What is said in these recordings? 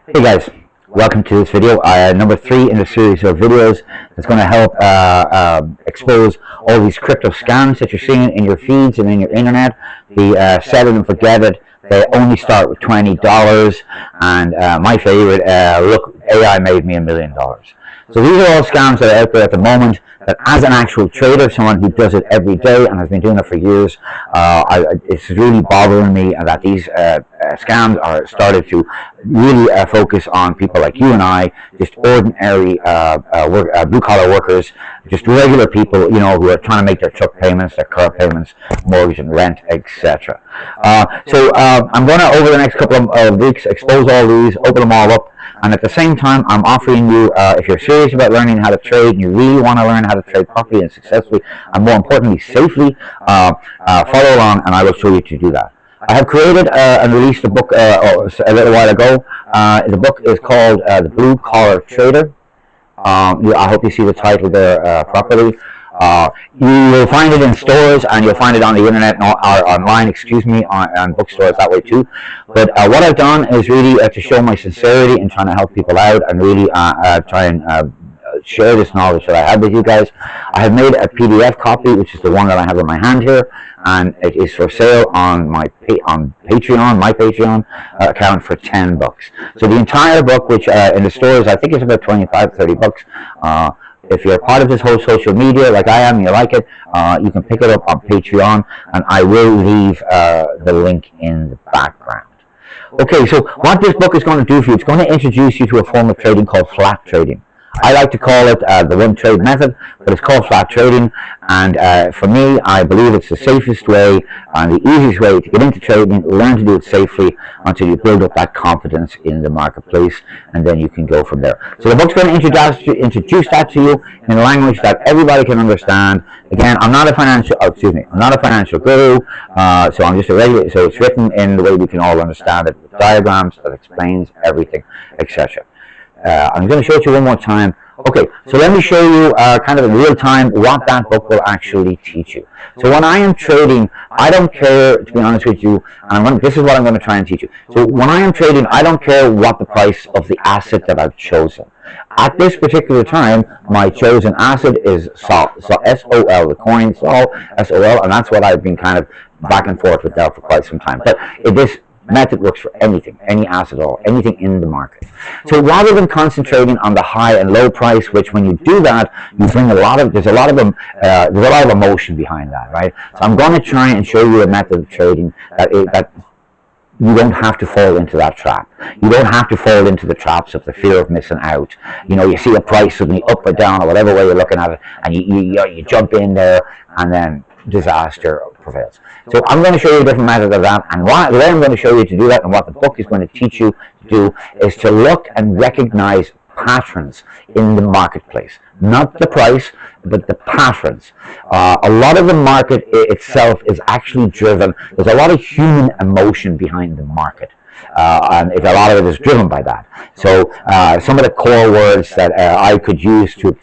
Hey guys, welcome to this video, number 3 in a series of videos that's going to help expose all these crypto scams that you're seeing in your feeds and in your internet. The set it and forget it. They only start with $20, and my favorite, look, AI made me $1 million. So these are all scams that are out there at the moment that, as an actual trader, someone who does it every day and has been doing it for years, it's really bothering me that these scams are started to really focus on people like you and I, just ordinary blue-collar workers, just regular people, you know, who are trying to make their truck payments, their car payments, mortgage and rent, etc. I'm going to, over the next couple of weeks, expose all these, open them all up, and at the same time, I'm offering you, if you're serious about learning how to trade and you really want to learn how to trade properly and successfully, and more importantly, safely, follow along and I will show you to do that. I have created and released a book a little while ago. The book is called The Blue Collar Trader. I hope you see the title there properly. You will find it in stores, and you'll find it on the internet or online, on bookstores that way too. But what I've done is really to show my sincerity in trying to help people out and really try and share this knowledge that I have with you guys. I have made a PDF copy, which is the one that I have in my hand here, and it is for sale on my Patreon account for $10. So the entire book, which in the stores I think it's about 25, 30 bucks. If you're part of this whole social media like I am, you like it, you can pick it up on Patreon, and I will leave the link in the background. Okay, so what this book is going to do for you, it's going to introduce you to a form of trading called flat trading. I like to call it the one trade method, but it's called flat trading, and for me, I believe it's the safest way and the easiest way to get into trading, learn to do it safely until you build up that confidence in the marketplace, and then you can go from there. So the book's going to introduce that to you in a language that everybody can understand. Again, I'm not a financial guru, so I'm just a regular, so it's written in the way we can all understand it, with diagrams that explains everything, etc. I'm going to show it to you one more time. Okay, so let me show you kind of in real time what that book will actually teach you. So when I am trading, I don't care, to be honest with you, and this is what I'm going to try and teach you. So when I am trading, I don't care what the price of the asset that I've chosen. At this particular time, my chosen asset is SOL, S-O-L, the coin SOL, S-O-L, and that's what I've been kind of back and forth with that for quite some time. But this method works for anything, any asset at all, anything in the market. So rather than concentrating on the high and low price, which when you do that, you bring there's a lot of emotion behind that, right? So I'm going to try and show you a method of trading that you don't have to fall into that trap. You don't have to fall into the traps of the fear of missing out. You know, you see a price suddenly up or down or whatever way you're looking at it, and you jump in there, and then disaster prevails. So I'm going to show you a different method of that, and what I'm going to show you to do that, and what the book is going to teach you to do, is to look and recognize patterns in the marketplace. Not the price, but the patterns. A lot of the market itself is actually driven, there's a lot of human emotion behind the market. And a lot of it is driven by that. So some of the core words that I could use to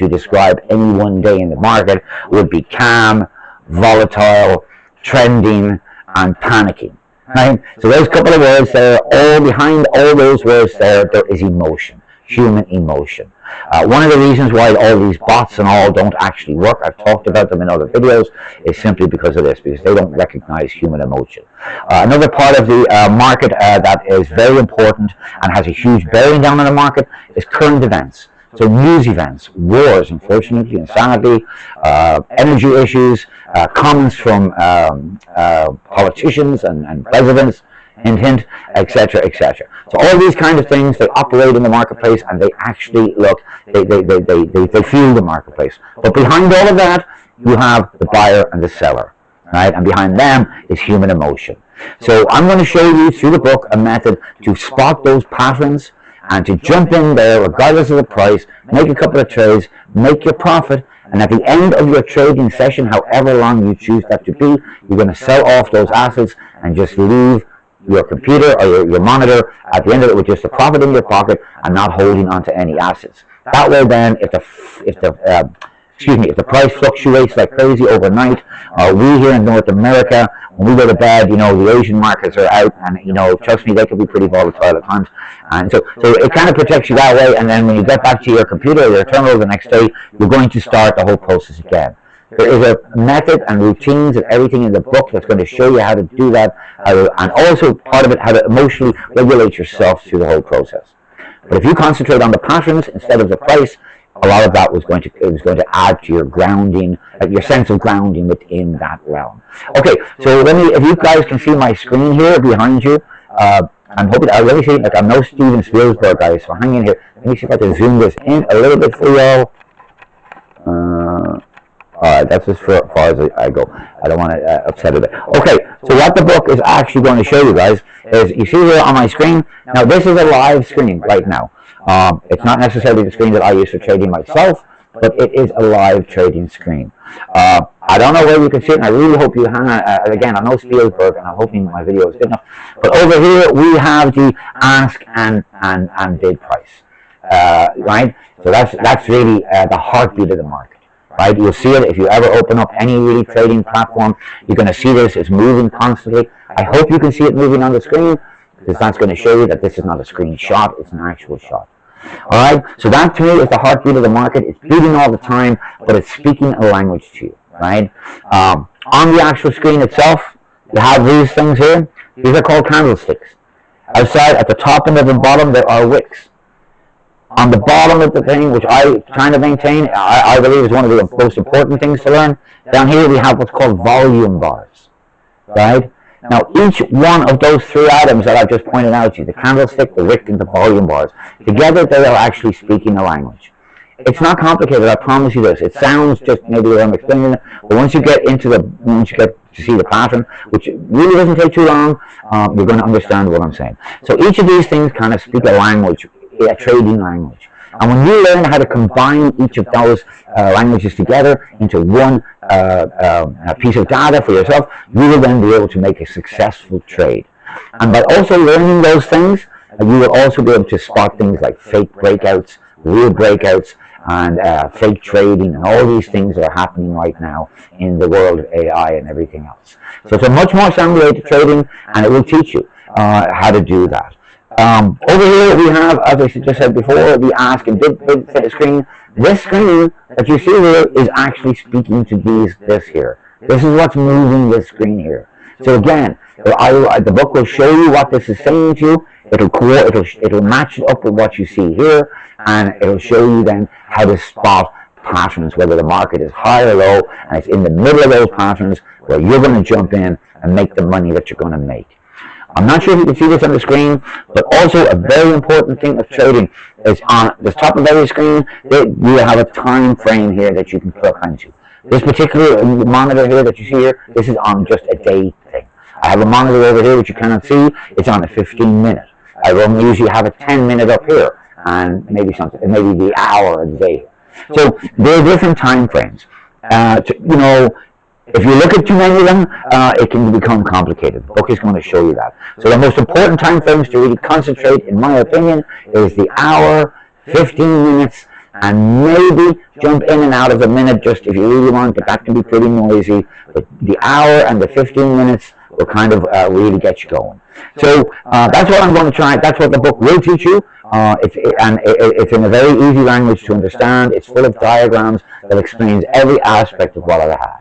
describe any one day in the market would be calm, volatile, trending, and panicking. Right? So those couple of words there, all behind all those words there is emotion, human emotion. One of the reasons why all these bots and all don't actually work, I've talked about them in other videos, is simply because of this, because they don't recognize human emotion. Another part of the market that is very important and has a huge bearing down on the market is current events. So news events, wars, unfortunately, and sadly, energy issues, comments from politicians and presidents, hint, etc., etc. So all these kind of things, they operate in the marketplace, and they actually they fuel the marketplace. But behind all of that, you have the buyer and the seller, right? And behind them is human emotion. So I'm going to show you through the book a method to spot those patterns and to jump in there regardless of the price, make a couple of trades, make your profit, and at the end of your trading session, however long you choose that to be, you're going to sell off those assets and just leave your computer or your monitor at the end of it with just a profit in your pocket and not holding on to any assets. That way then, if the excuse me, if the price fluctuates like crazy overnight, we here in North America, when we go to bed, the Asian markets are out, and trust me, they can be pretty volatile at times. And so it kind of protects you that way. And then when you get back to your computer or your terminal the next day, you're going to start the whole process again. There is a method and routines and everything in the book that's going to show you how to do that, and also part of it, how to emotionally regulate yourself through the whole process. But if you concentrate on the patterns instead of the price, a lot of that was going to add to your grounding, your sense of grounding within that realm. Okay, so if you guys can see my screen here behind you, I'm hoping I really see, like, I'm no Steven Spielberg, guys, so hang in here. Let me see if I can zoom this in a little bit for y'all. Alright, that's as far as I go. I don't want to upset it. Okay, so what the book is actually going to show you guys is, you see here on my screen, now this is a live screen right now. It's not necessarily the screen that I use for trading myself, but it is a live trading screen. I don't know where you can see it, and I really hope you again, I'm no Spielberg, and I'm hoping my video is good enough. But over here, we have the ask and bid price, right? So that's really the heartbeat of the market. Right, you'll see it if you ever open up any really trading platform. You're going to see this. It's moving constantly. I hope you can see it moving on the screen, because that's going to show you that this is not a screenshot, it's an actual shot. Alright, so that to me is the heartbeat of the market. It's beating all the time, but it's speaking a language to you. Right? On the actual screen itself, you have these things here. These are called candlesticks. Outside, at the top and at the bottom, there are wicks. On the bottom of the thing, which I try to maintain, I believe is one of the most important things to learn, down here we have what's called volume bars. Right? Now, each one of those three items that I've just pointed out to you, the candlestick, the wick, and the volume bars, together they are actually speaking a language. It's not complicated, I promise you this. It sounds just maybe what I'm explaining it, but once you get to see the pattern, which really doesn't take too long, you're going to understand what I'm saying. So each of these things kind of speak a language, a trading language. And when you learn how to combine each of those languages together into one piece of data for yourself, you will then be able to make a successful trade. And by also learning those things, you will also be able to spot things like fake breakouts, real breakouts, and fake trading, and all these things that are happening right now in the world of AI and everything else. So it's a much more sound way to trading, and it will teach you how to do that. Over here we have, as I just said before, the ask and bid set of screen. This screen that you see here is actually speaking to this here. This is what's moving this screen here. So again, the book will show you what this is saying to you. It'll match it up with what you see here, and it'll show you then how to spot patterns, whether the market is high or low, and it's in the middle of those patterns where you're going to jump in and make the money that you're going to make. I'm not sure if you can see this on the screen, but also a very important thing of trading is on the top of every screen, you have a time frame here that you can click onto. This particular monitor here that you see here, this is on just a day thing. I have a monitor over here which you cannot see, it's on a 15-minute. I will usually have a 10-minute up here, and maybe the hour of the day. So there are different time frames. If you look at too many of them, it can become complicated. The book is going to show you that. So the most important time frames to really concentrate, in my opinion, is the hour, 15 minutes, and maybe jump in and out of the minute just if you really want, but that can be pretty noisy. But the hour and the 15 minutes will kind of really get you going. So that's what I'm going to try. That's what the book will teach you. It's in a very easy language to understand. It's full of diagrams that explains every aspect of what I had.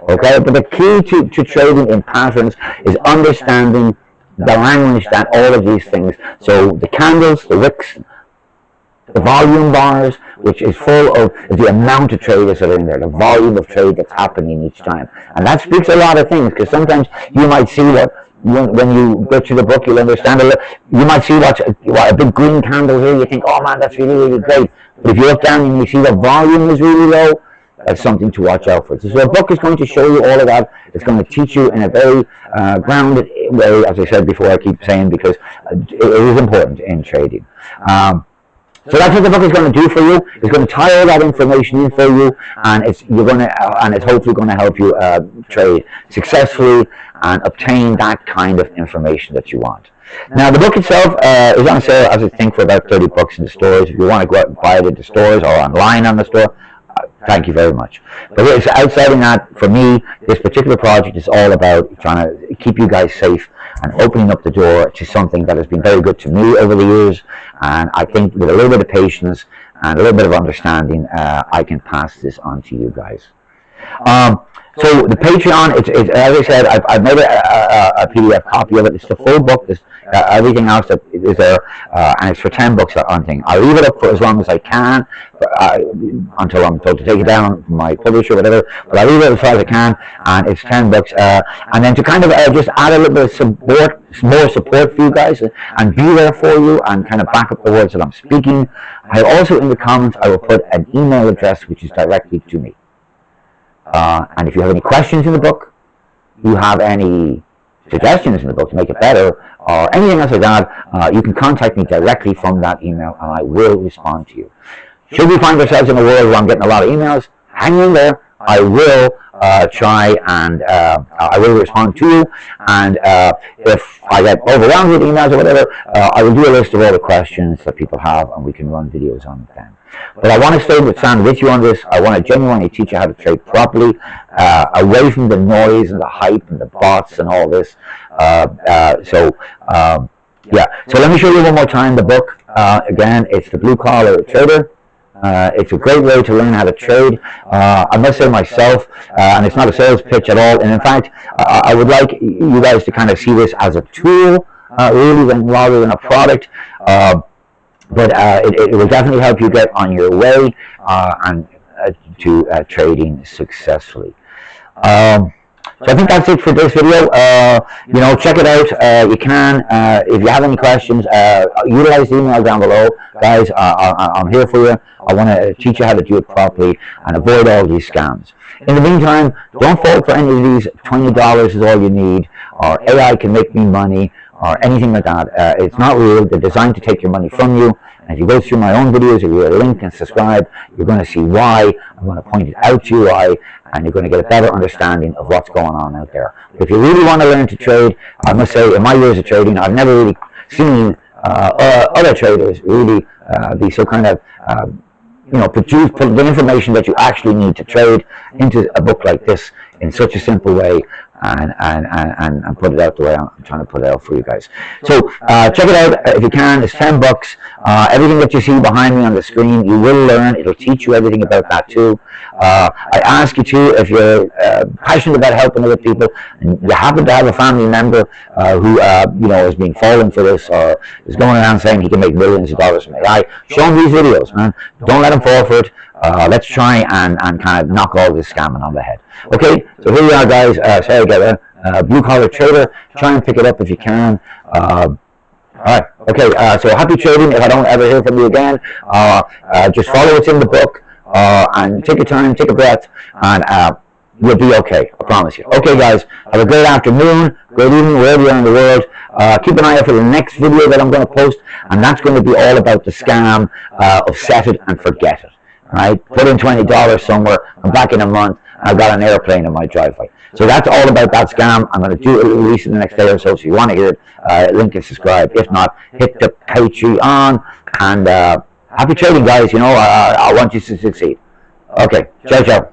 Okay, but the key to trading in patterns is understanding the language that all of these things, so the candles, the wicks, the volume bars, which is full of the amount of traders that are in there, the volume of trade that's happening each time. And that speaks a lot of things, because sometimes you might see when you go through the book, you'll understand a little, you might see what a big green candle here, you think, oh man, that's really, really great. But if you look down and you see the volume is really low, that's something to watch out for. So the book is going to show you all of that. It's going to teach you in a very grounded way, as I said before, I keep saying, because it is important in trading. So that's what the book is going to do for you. It's going to tie all that information in for you, and it's hopefully going to help you trade successfully and obtain that kind of information that you want. Now, the book itself is on sale, as I think, for about $30 in the stores. If you want to go out and buy it in the stores or online on the store, Thank you very much. But it's outside of that, for me, this particular project is all about trying to keep you guys safe and opening up the door to something that has been very good to me over the years. And I think with a little bit of patience and a little bit of understanding, I can pass this on to you guys. So the Patreon, it's as I said, I've made a PDF copy of it. It's the full book. There's everything else that is there, and it's for $10 on thing. I'll leave it up for as long as I can, until I'm told to take it down from my publisher or whatever. But I'll leave it as far as I can, and it's $10. And then to kind of just add a little bit of support, more support for you guys, and be there for you, and kind of back up the words that I'm speaking. I also, in the comments, I will put an email address which is directly to me. And if you have any questions in the book, you have any suggestions in the book to make it better, or anything else like that, you can contact me directly from that email, and I will respond to you. Should we find ourselves in a world where I'm getting a lot of emails, hang in there. I will try and I will respond to you. And if I get overwhelmed with emails or whatever, I will do a list of all the questions that people have, and we can run videos on them. But I want to stand with you on this. I want to genuinely teach you how to trade properly, away from the noise and the hype and the bots and all this. Yeah. So let me show you one more time the book. Again, it's the Blue Collar Trader. It's a great way to learn how to trade. I must say myself, and it's not a sales pitch at all. And in fact, I would like you guys to kind of see this as a tool, really, rather than a product. But it will definitely help you get on your way and to trading successfully. So I think that's it for this video. Check it out. You can. If you have any questions, utilize the email down below. Guys, I'm here for you. I want to teach you how to do it properly and avoid all these scams. In the meantime, don't fall for any of these $20 is all you need, or AI can make me money, or anything like that. It's not real. They're designed to take your money from you. And if you go through my own videos, if you link and subscribe, you're going to see why. I'm going to point it out to you why, and you're going to get a better understanding of what's going on out there. If you really want to learn to trade, I must say, in my years of trading, I've never really seen other traders really be so kind of put the information that you actually need to trade into a book like this in such a simple way, and put it out the way I'm trying to put it out for you guys. So check it out if you can. It's $10. Everything that you see behind me on the screen, you will learn. It'll teach you everything about that too. I ask you too, if you're passionate about helping other people, and you happen to have a family member who has been falling for this, or is going around saying he can make millions of dollars from AI, show him these videos, man. Don't let him fall for it. Let's try and kind of knock all this scamming on the head. Okay, so here we are, guys. Sorry about that. Blue Collar Trader. Try and pick it up if you can. All right. Okay. So happy trading. If I don't ever hear from you again, just follow what's in the book, and take your time, take a breath, and you'll be okay. I promise you. Okay, guys. Have a great afternoon, great evening, wherever you are in the world. Keep an eye out for the next video that I'm going to post, and that's going to be all about the scam of set it and forget it. All right, put in $20 somewhere. I'm back in a month. I've got an airplane in my driveway. So that's all about that scam. I'm going to do it, release it the next day or so. So if you want to hear it, link and subscribe. If not, hit the Patreon. And happy trading, guys. I want you to succeed. Okay, ciao, ciao.